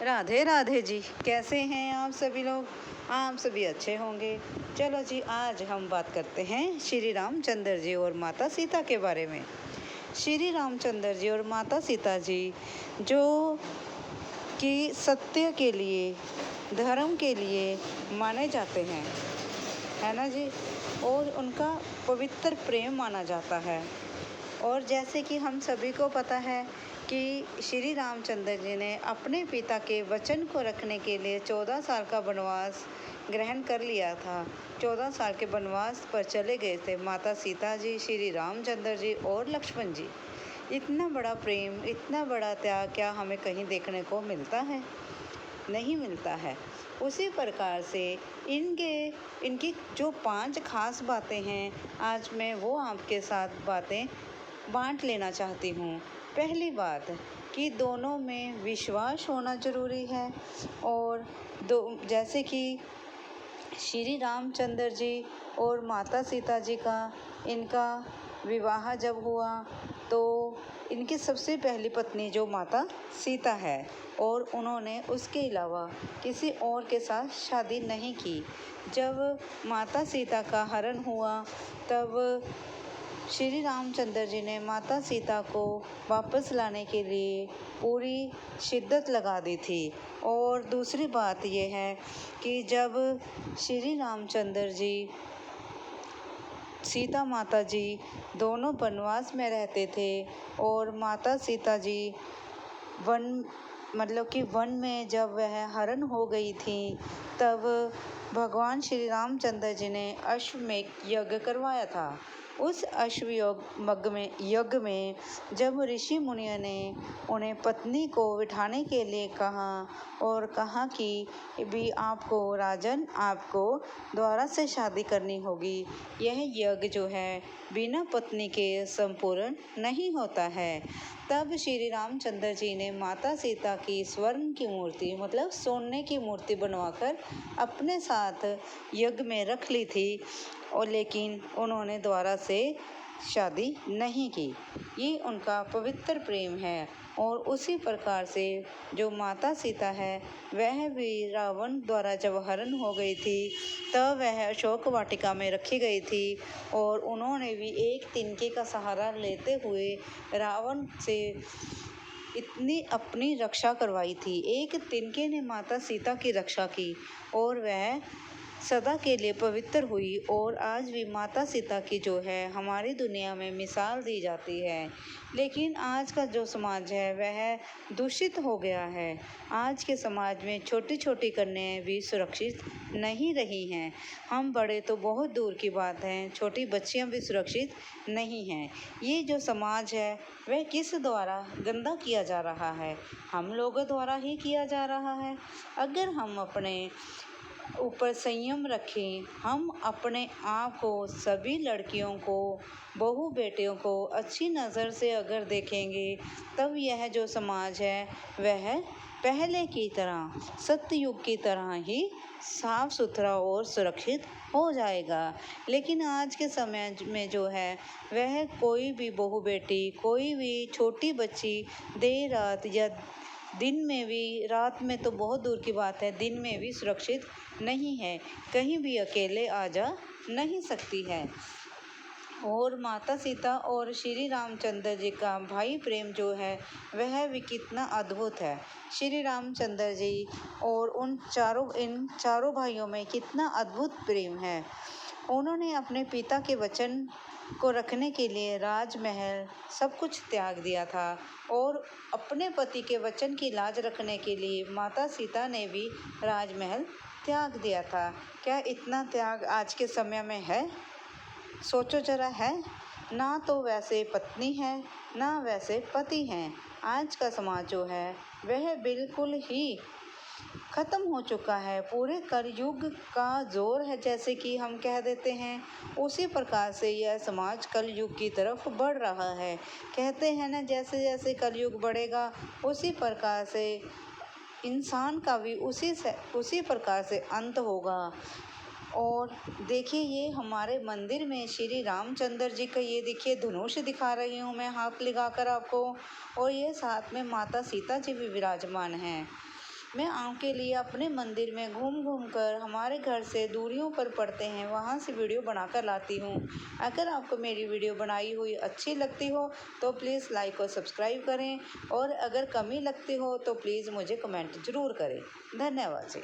राधे राधे जी। कैसे हैं आप सभी लोग? आप सभी अच्छे होंगे। चलो जी, आज हम बात करते हैं श्री रामचंद्र जी और माता सीता के बारे में। श्री रामचंद्र जी और माता सीता जी जो कि सत्य के लिए, धर्म के लिए माने जाते हैं, है ना जी। और उनका पवित्र प्रेम माना जाता है। और जैसे कि हम सभी को पता है कि श्री रामचंद्र जी ने अपने पिता के वचन को रखने के लिए 14 साल का वनवास ग्रहण कर लिया था। 14 साल के वनवास पर चले गए थे माता सीता जी, श्री रामचंद्र जी और लक्ष्मण जी। इतना बड़ा प्रेम, इतना बड़ा त्याग क्या हमें कहीं देखने को मिलता है? नहीं मिलता है। उसी प्रकार से इनकी जो 5 खास बातें हैं, आज मैं वो आपके साथ बातें बांट लेना चाहती हूँ। पहली बात कि दोनों में विश्वास होना ज़रूरी है। और जैसे कि श्री रामचंद्र जी और माता सीता जी का इनका विवाह जब हुआ तो इनकी सबसे पहली पत्नी जो माता सीता है, और उन्होंने उसके अलावा किसी और के साथ शादी नहीं की। जब माता सीता का हरण हुआ तब श्री रामचंद्र जी ने माता सीता को वापस लाने के लिए पूरी शिद्दत लगा दी थी। और दूसरी बात यह है कि जब श्री रामचंद्र जी, सीता माता जी दोनों वनवास में रहते थे और माता सीता जी वन में जब वह हरण हो गई थी, तब भगवान श्री रामचंद्र जी ने अश्वमेध यज्ञ करवाया था। उस यज्ञ में जब ऋषि मुनियों ने उन्हें पत्नी को बिठाने के लिए कहा और कहा कि भी आपको राजन, आपको दोबारा से शादी करनी होगी, यह यज्ञ जो है बिना पत्नी के संपूर्ण नहीं होता है। तब श्री रामचंद्र जी ने माता सीता की स्वर्ण की मूर्ति, मतलब सोने की मूर्ति बनवाकर अपने साथ यज्ञ में रख ली थी, और लेकिन उन्होंने दोबारा से शादी नहीं की। ये उनका पवित्र प्रेम है। और उसी प्रकार से जो माता सीता है, वह भी रावण द्वारा जब हरण हो गई थी तब वह अशोक वाटिका में रखी गई थी, और उन्होंने भी एक तिनके का सहारा लेते हुए रावण से इतनी अपनी रक्षा करवाई थी। एक तिनके ने माता सीता की रक्षा की और वह सदा के लिए पवित्र हुई। और आज भी माता सीता की जो है हमारी दुनिया में मिसाल दी जाती है। लेकिन आज का जो समाज है वह दूषित हो गया है। आज के समाज में छोटी छोटी कन्याएं भी सुरक्षित नहीं रही हैं। हम बड़े तो बहुत दूर की बात है, छोटी बच्चियां भी सुरक्षित नहीं हैं। ये जो समाज है वह किस द्वारा गंदा किया जा रहा है? हम लोगों द्वारा ही किया जा रहा है। अगर हम अपने ऊपर संयम रखें, हम अपने आप को, सभी लड़कियों को, बहू बेटियों को अच्छी नज़र से अगर देखेंगे, तब यह जो समाज है वह पहले की तरह, सतयुग की तरह ही साफ सुथरा और सुरक्षित हो जाएगा। लेकिन आज के समय में जो है वह कोई भी बहू बेटी, कोई भी छोटी बच्ची देर रात या दिन में भी, रात में तो बहुत दूर की बात है, दिन में भी सुरक्षित नहीं है, कहीं भी अकेले आ जा नहीं सकती है। और माता सीता और श्री रामचंद्र जी का भाई प्रेम जो है वह भी कितना अद्भुत है। श्री रामचंद्र जी और इन चारों भाइयों में कितना अद्भुत प्रेम है। उन्होंने अपने पिता के वचन को रखने के लिए राजमहल सब कुछ त्याग दिया था, और अपने पति के वचन की लाज रखने के लिए माता सीता ने भी राजमहल त्याग दिया था। क्या इतना त्याग आज के समय में है? सोचो जरा, है ना? तो वैसे पत्नी है ना वैसे पति हैं। आज का समाज जो है वह बिल्कुल ही खत्म हो चुका है। पूरे कलयुग का जोर है, जैसे कि हम कह देते हैं, उसी प्रकार से यह समाज कलयुग की तरफ बढ़ रहा है। कहते हैं ना, जैसे जैसे कलयुग बढ़ेगा उसी प्रकार से इंसान का भी उसी प्रकार से अंत होगा। और देखिए, ये हमारे मंदिर में श्री रामचंद्र जी का, ये देखिए धनुष दिखा रही हूँ मैं हाथ लगाकर आपको, और ये साथ में माता सीता जी भी विराजमान हैं। मैं आपके लिए अपने मंदिर में घूम घूम कर हमारे घर से दूरियों पर पड़ते हैं वहाँ से वीडियो बनाकर लाती हूँ। अगर आपको मेरी वीडियो बनाई हुई अच्छी लगती हो तो प्लीज़ लाइक और सब्सक्राइब करें, और अगर कमी लगती हो तो प्लीज़ मुझे कमेंट ज़रूर करें। धन्यवाद जी।